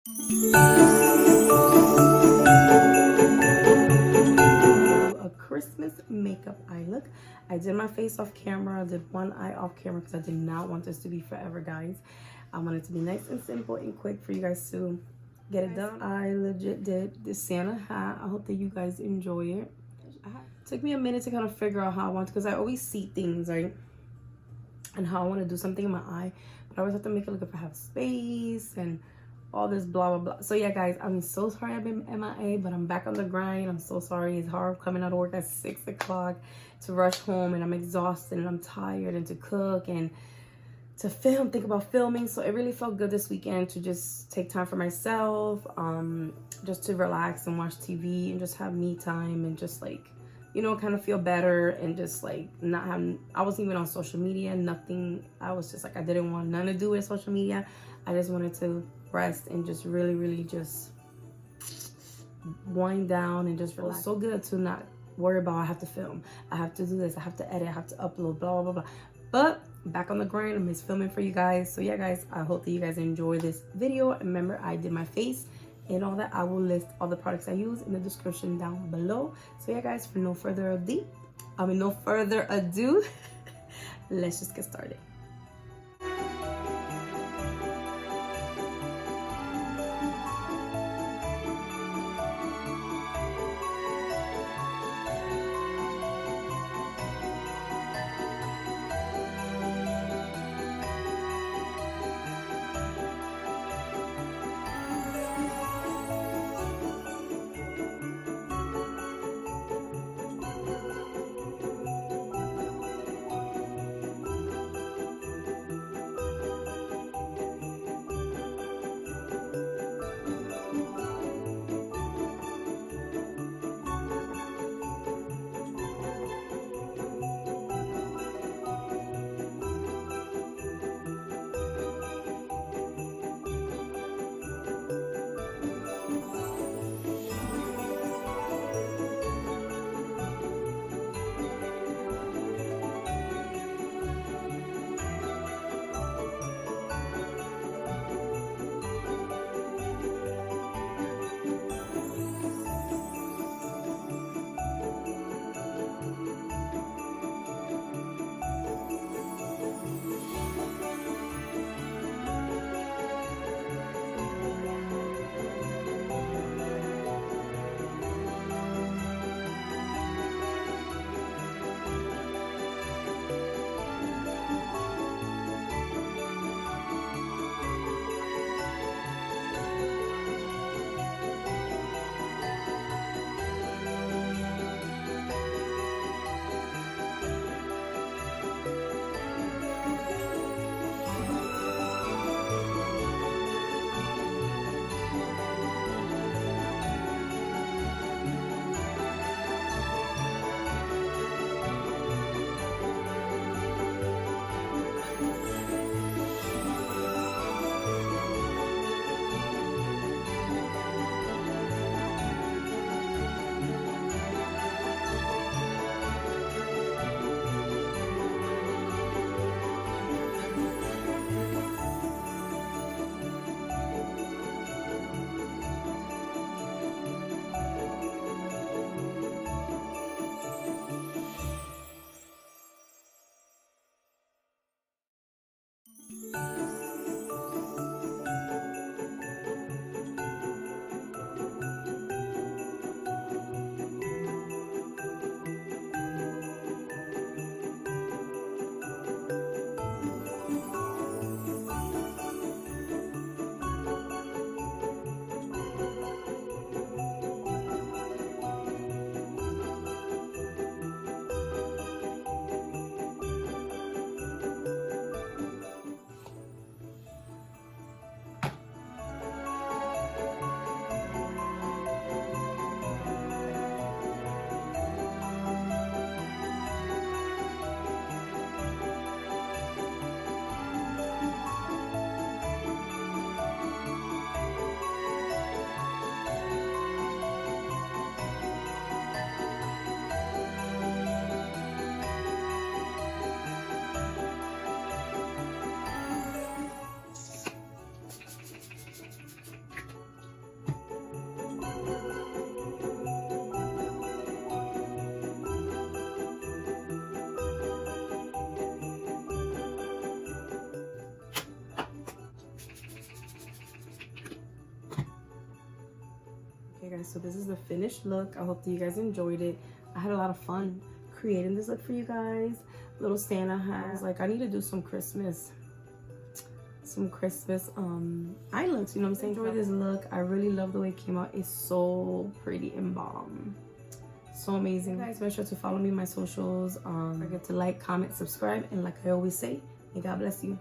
A Christmas makeup eye look. I did my face off camera. I did one eye off camera because I did not want this to be forever, guys. I want it to be nice and simple and quick for you guys to get it done. I legit did the Santa hat. I hope that you guys enjoy it. It took me a minute to kind of figure out how I want, because I always see things, right, and how I want to do something in my eye, but I always have to make it look if I have space and all this blah blah blah. So yeah, guys, I'm so sorry I've been MIA, but I'm back on the grind. I'm so sorry. It's hard coming out of work at 6 o'clock to rush home, and I'm exhausted and I'm tired, and to cook and to film, think about filming. So it really felt good this weekend to just take time for myself, just to relax and watch TV and just have me time and just like, you know, kind of feel better and just like not have, I wasn't even on social media, nothing. I was just like, I didn't want nothing to do with social media. I just wanted to rest and just really just wind down and just relax. It was so good to not worry about, I have to film, I have to do this, I have to edit, I have to upload, blah blah blah. But back on the grind, I miss filming for you guys. So yeah, guys, I hope that you guys enjoy this video. Remember, I did my face and all that. I will list all the products I use in the description down below. So yeah, guys, for no further ado, let's just get started. guys, so this is the finished look. I hope that you guys enjoyed it. I had a lot of fun creating this look for you guys. Little Santa hat. I was like, I need to do some Christmas eye looks, you know what I'm saying? Enjoy this look. I really love the way it came out. It's so pretty and bomb. So amazing. Guys, make sure to follow me on my socials. Don't forget to like, comment, subscribe, and like I always say, may God bless you.